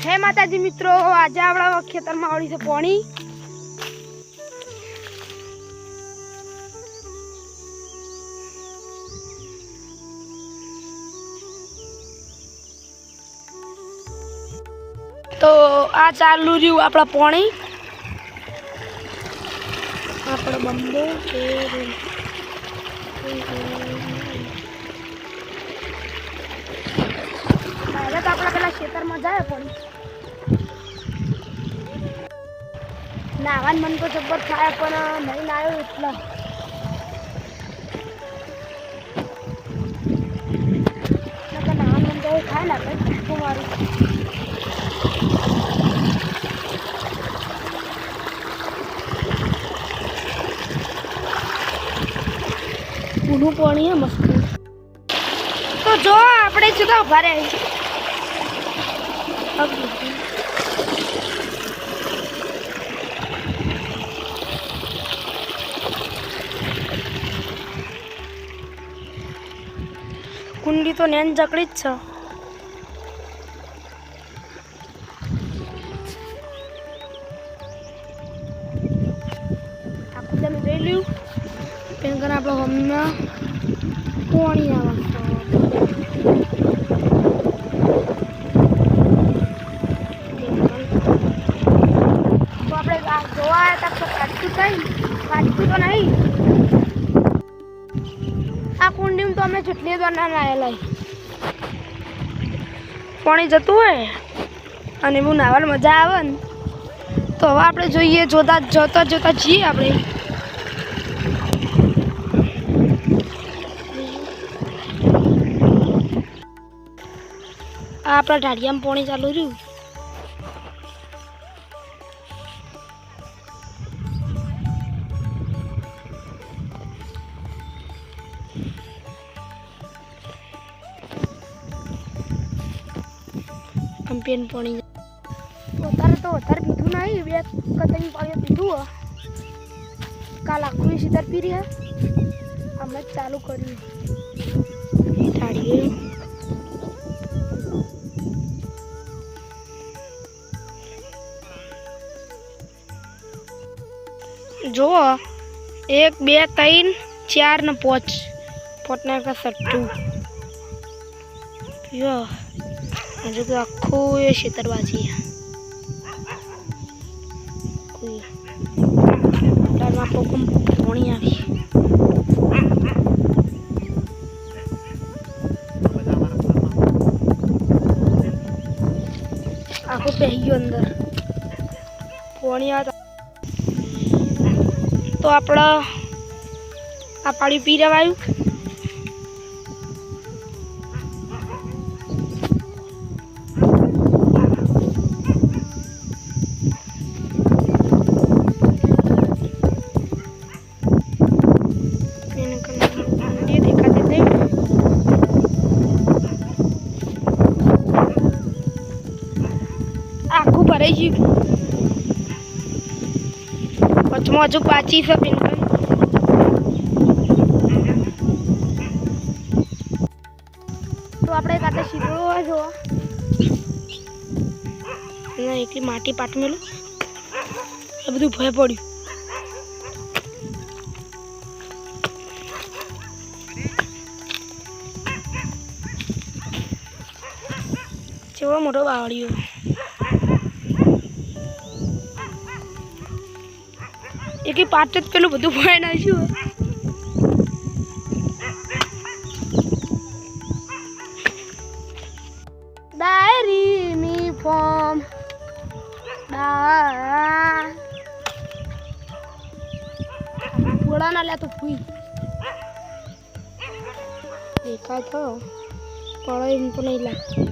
હે માતાજી મિત્રો, આજે આપણા ખેતરમાં આવડી છે પાણી। તો આ ચાલુ રહ્યું આપણા પાણી। આપણો બંબો છે તો આપણે પેલા ખેતરમાં જાય પાણી નાવાનું મન તો જબર થાય, પણ નહીં આવ્યો એટલા નાવાનું મન તો થાય ને આપણે મારું ઊનું પાણી હે મસ્ત। તો જો આપણે જુદા ઉભા રહે કુંડી તો નેન જકડી જ છે। આખું તમે જોઈ લ્યું પેન આપણે હમણાં પાણી આવે તો આપણે જોવા આવ્યા તો કાઢતું તો નહીં। આ કુંડીમાં તો અમે જેટલી વાર ના નાયેલા પાણી જતું હોય અને એવું નાવાની મજા આવે ને। તો હવે આપણે જોઈએ જોતા જઈએ આપણે। આ આપણા ઢાળિયામાં પાણી ચાલુ રહ્યું। કંપેન પાણી વધારે પીધું નહીં, 2 કતરી પાણી પીધું। કાલ આખું સીધા પી રહ્યા, અમે ચાલુ કર્યું ઢાળીએ। જો 1 2 3 4 ને 5 પોટના का सट्टू यो हजू तो आखो ये क्षेत्रवासी कोई डालमा पोकम पोणी આવી आखो પહેયો અંદર પોણી આ तो આપણા આ પાણી પી રવાયું। આખું ભરાઈ ગયું, વચમાં હજુ પાછી છે બેન। તો આપણે કાતે સીધો જો ના એકલી માટી પાટ મેલું આ બધું ભય પડ્યું। ચેવડો મોટો બાવળિયો એક પાટ જ પેલું બધું ભય નાખ્યું। ડાયરી ફોર્મ પોળા ના લે તો ફૂઈ દેખાય તો પણ એમ તો નહીં લાગતું।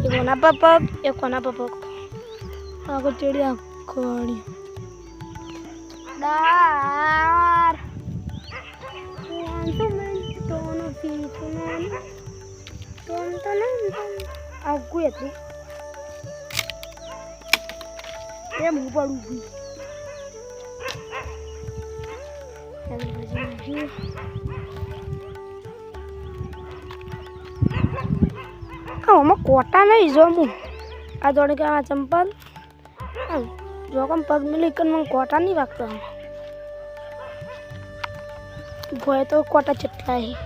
એક કોના પર પગ, એક કોના પર પગ, આગળ ચડી આખો dar aku ya tuh ya mau baru આમાં કોટા નહીં જો હું આ જોડે કે આ ચંપલ જો કમ પગ મિલી કન મને કોટા નહીં વાગતો ભોય તો કોટા ચટલા હી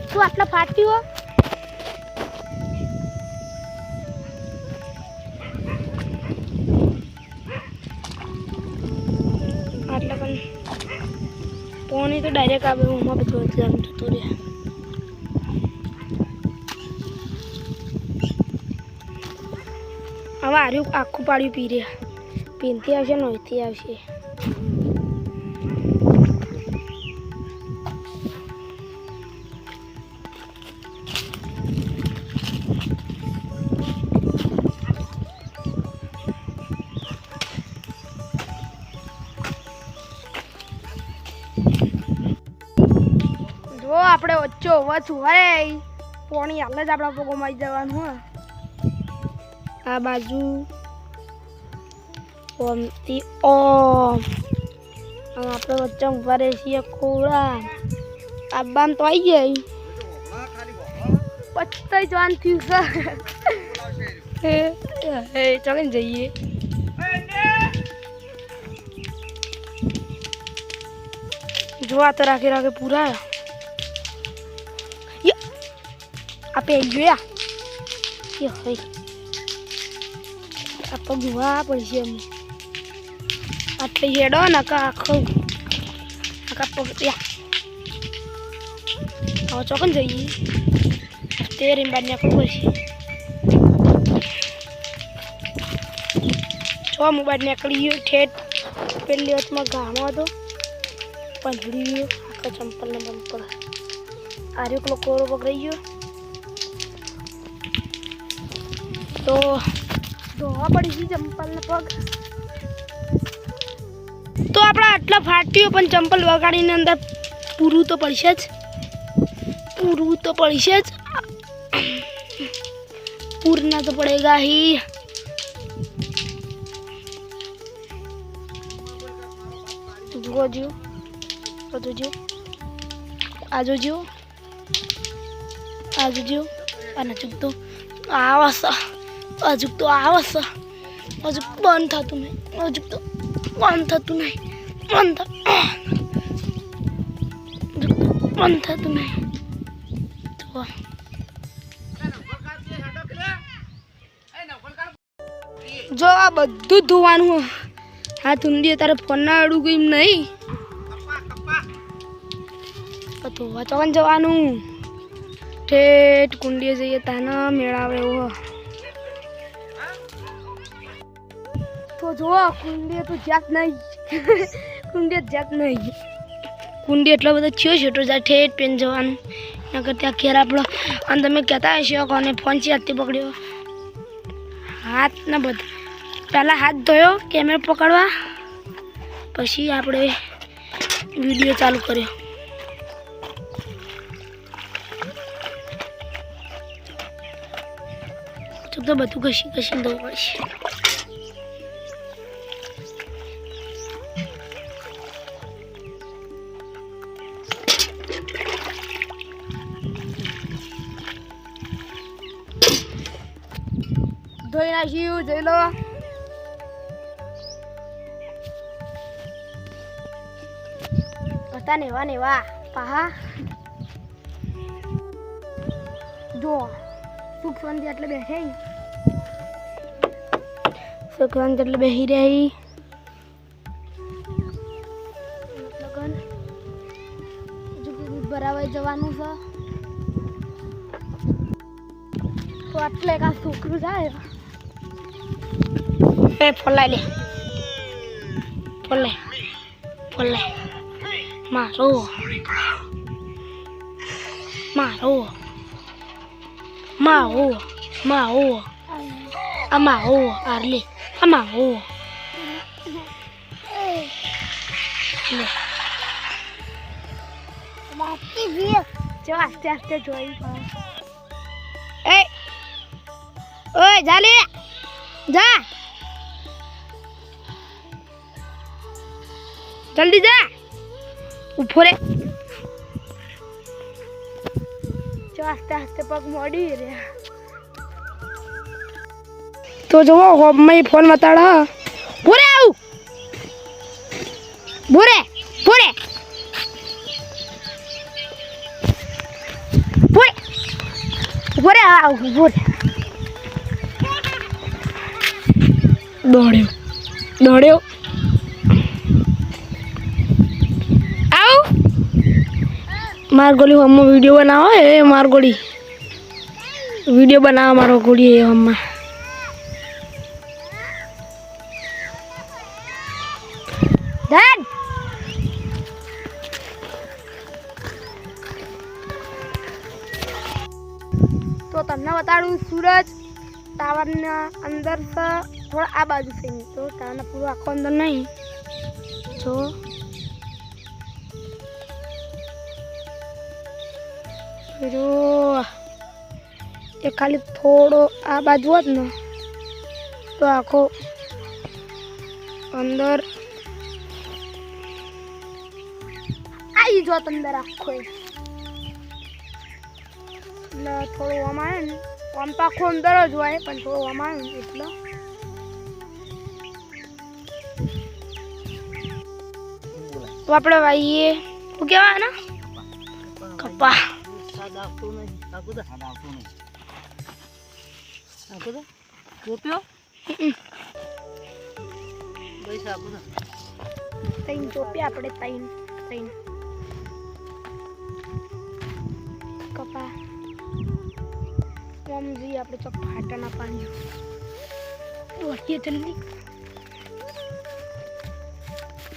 તું આટલા ફાટી હો આટલા પણ પોણી તો ડાયરેક્ટ આવે ઉમાં બધું જતું રહે હવે આર્યું આખું પાડ્યું પી રહ્યા પીનથી આવશે નોઈથી આવશે જો આપણે ઓછો વચ હોય પોણી હાલ જ આપણા પગોમાં આવી જવાનું હોય આ બાજુ ઓમથી ઓમ આપણે વચ્ચે ઉભા રહે છીએ ખોળા આબામ તો આવી જાય પચતા જવાન થયું છે હે ચાલે જઈએ જો આ તો રાખે રાખે પૂરા આ પેલ જોયા પગવા પડશે એમ આટલે હેડો ને આખો આખા પગ ત્યાં હવે ચોકન જઈએ તે રીંબાદ નાખવું પડશે છ મોબાઈલ નીકળી ગયો ઠેઠ પેલી હાથમાં ગામો હતો પંજડી ગયો આખા ચંપલ ને બંપલ આર્યો પેલો કોરો પકડાઈ ગયો તો ધોવા પડી ગઈ ચંપલ ને પગ તો આપણા આટલા ફાટ્યું પણ ચંપલ વગાડીને અંદર પૂરું તો પડશે જ પૂરના તો પડેગા ही જુઓ જો બધું જો આજુ જો અને ચૂકતો આવસ હજુ તો આવસ હજુ બંધ થતું નહીં જો આ બધું ધોવાનું હાથ ઊંડી તારે ફોન ના અડું ગયું નહીં ધોવા ચોકન જવાનું ઠેઠ કુંડીએ જઈએ તાના મેળાવે એવો તો જો કુંડી તો જાત નહીં કુંડી એટલો બધો થયો છે તો ઠેઠ પેન જવાનું નકર ત્યાં ખેર આપણો અને તમે કહેતા હશો કોને ફોન છે હાથથી પકડ્યો હાથ ના બધા પહેલાં હાથ ધોયો કેમેરા પકડવા પછી આપણે વિડીયો ચાલુ કર્યો તો બધું ઘસી ધોવું પડશે ધોઈ નાખ્યું જોઈ લો હતા ને વાહ પાહા જો સુખ શાંતિ એટલે બેઠે સુખ શાંતિ એટલે બેસી રહી બરાબર જવાનું છે તો આટલે કા છોકરું જાય ફોલાઈ લે ફોલે મારો અમાઓ આરલે અમાઓ જો આસ્તે આસ્તે જોઈ ઓય જાલે જા જલ્દી જા ઉભો રે જો આસ્તે આસ્તે પગ મોડી રહ્યા तो जो मैं फोन बताड़ा बोरे आऊ बोरे बोरे बोरे बोरे आऊ बोरे दौड़्यो दौड़्यो आऊ मार गोली हम वीडियो बनाओ ए मार गोली वीडियो बनाओ मारो गोली है हम डैड तो तमने बताड़ू सूरज टावर अंदर से थोड़ा आ बाजू से नहीं तो टावर पूरा आखो अंदर नहीं तो ये खाली थोड़ो आ बाजू होत न तो आखो अंदर आई जो अंदर आखो એટલે થોડું આમ આવે ને આમ તો આખું અંદર જ હોય પણ થોડું આમ આવે ને એટલે તો આપણે વાઈએ શું કહેવાય ને કપા તૈન ચોપ્યા આપણે તૈન તૈન કપા ઓમ જી આપણે ચોક ફાટાના પાણી વટીએ જલ્દી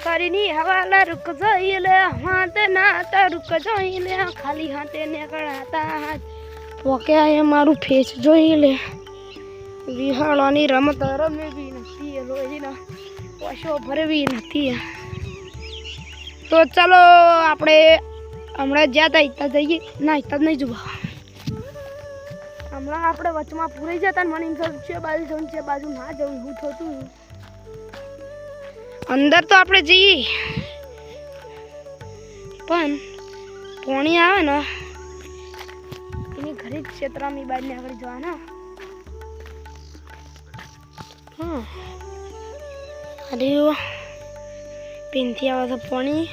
કરીની હવાલા રૂક જઈલે હાથે ના તા રૂક જઈલે ખાલી હાથે નીકળાતા હાથ પોકે આયે મારું ફેસ જોઈલે વિહાળાની રમત રમવી નથી રોજીના પશો ભરવી નથી તો ચાલો આપણે હમણાં જ્યાં તા ઇતા જઈએ ના ઇતા જ નહીં જોવા હમણાં આપણે વચમાં પૂરાઈ જતા ને મને એમ છે બાજુ ના જવું હું થતું અંદર તો આપણે જઈએ પણ પોણી આવે ને એની ઘરે જ ક્ષેત્રમાં બાજને આગળ જવાના હા અરે પેનથી આવે છે પોણી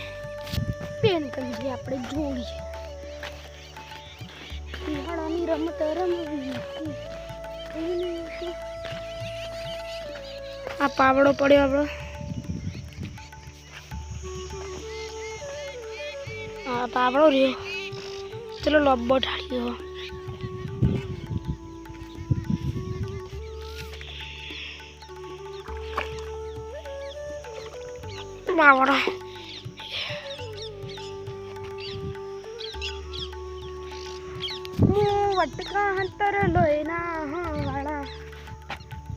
પેન કરી આપણે જોડી નિહાળાની રમત રમવી આ પાવડો પડ્યો આપણો આ પાવડો રહ્યો ચલો લોબ્બો ઢાળ્યો પાવડો વટકા અંતર લોહીના વાળા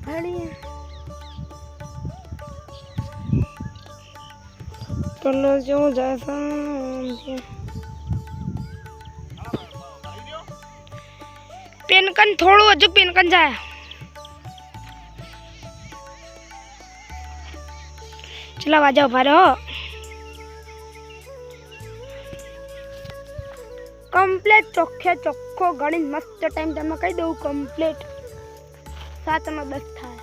ભળી પેલો જેવું જાય પેનકન થોડું હજુ પેનકન જાય ચલા વાજા ઉભા રહો કમ્પ્લેટ ચોખ્ખે ચોખ્ખો ગણી મસ્ત ટાઈમ તમને કહી દઉં કમ્પ્લેટ 7:10 થાય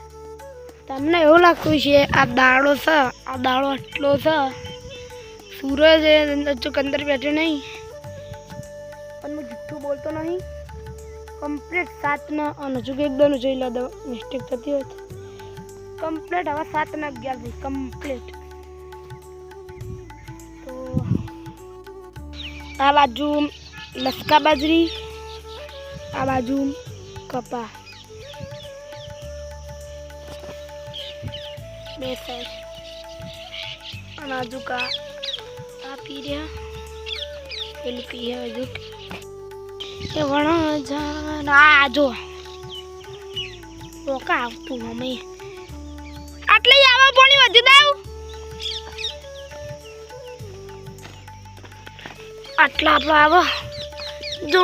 તમને એવું લાગતું છે આ દાડો છે આ દાડો આટલો છે સૂરજ હજુ અંદર બેઠો નહીં પણ હું જુઠ્ઠું બોલતો નહીં કમ્પ્લેટ 7 અને હજુ એકદમ જોઈ લો મિસ્ટેક થતી હોય કમ્પ્લેટ હવે 7:11 થઈ કમ્પ્લેટ તો આ બાજુ લસકા બાજરી આ બાજુ કપા બે સાઈડ અને હજુ આ પી રહ્યા પેલી પી હજુ એ વણ જા જો રોકા આવતું અમે આટલે આવા પાણી વધી દઉં આટલા આવો જો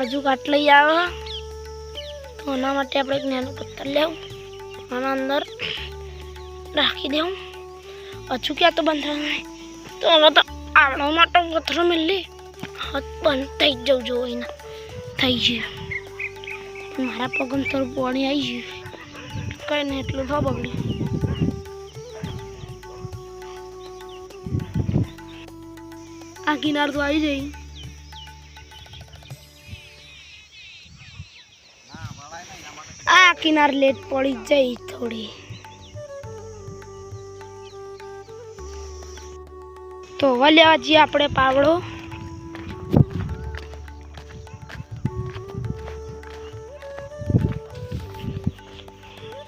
હજુ આટલી આવે તો એના માટે આપણે એક નાનું પથ્થર લેવું આના અંદર રાખી દેવું હજુ ક્યાં તો બંધ થાય તો હવે તો આવડો માટે પથ્થરો મિલી હાથ બંધ થઈ જવું જો એના થઈ છે મારા પગમાં થોડું પાણી આવી ગયું કઈ નહીં એટલું ન બગડ્યું આ કિનાર તો આવી જઈ આ કિનાર લેટ પડી જઈ થોડી તો હવે લેવા જઈએ આપણે પાવડો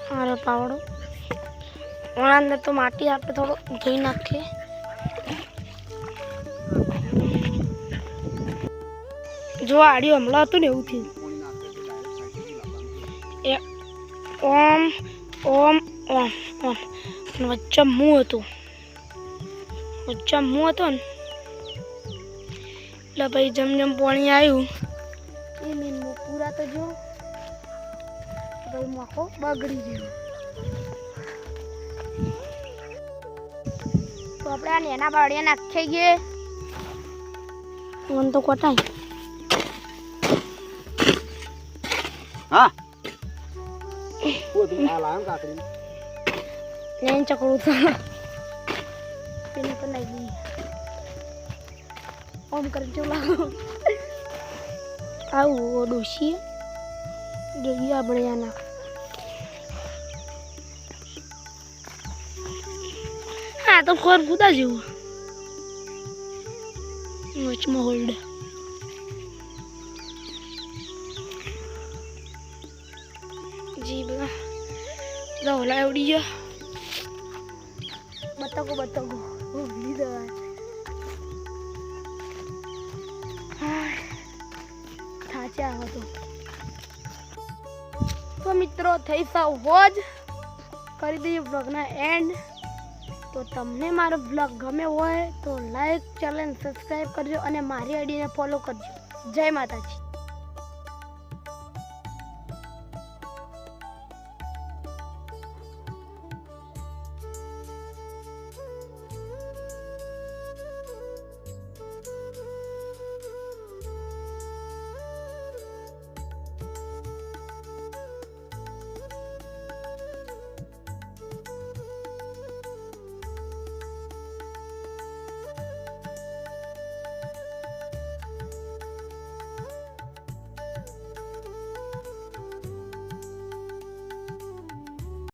મારો પાવડો ઓના અંદર તો માટી આપણે થોડો ધોઈ નાખીએ જો આડિયો હમણાં હતું ને એવું થયું ઓમ ઓમ ઓમ ઓમ વચ્ચે મું હતું ને એટલે ભાઈ જેમ જેમ પાણી આવ્યું એ મીનમાં પૂરા તો જો ભાઈ મોકો બગડી ગયો તો આપણે આ નેના બાળિયા નાખી ગયે મન તો કોટાય હા ઓ તું આ લામ કાકડી નેન ચકડું તો પેને તો નહીં ઓમ કરજો લાગો આવું ડોશી જોઈએ આપણે આના હા તો ખોર કૂદા જેવું વચમાં હોલ્ડ જી બધા ઓલા એવડી ગયો બતકો ઉભી દવા થાચા હતો તો મિત્રો થઈ સાવ હોજ કરી દઈએ બ્લોગના એન્ડ તો તમને મારો બ્લોગ ગમે હોય તો લાઈક ચેનલ સબસ્ક્રાઈબ કરજો અને મારી આઈડીને ફોલો કરજો જય માતાજી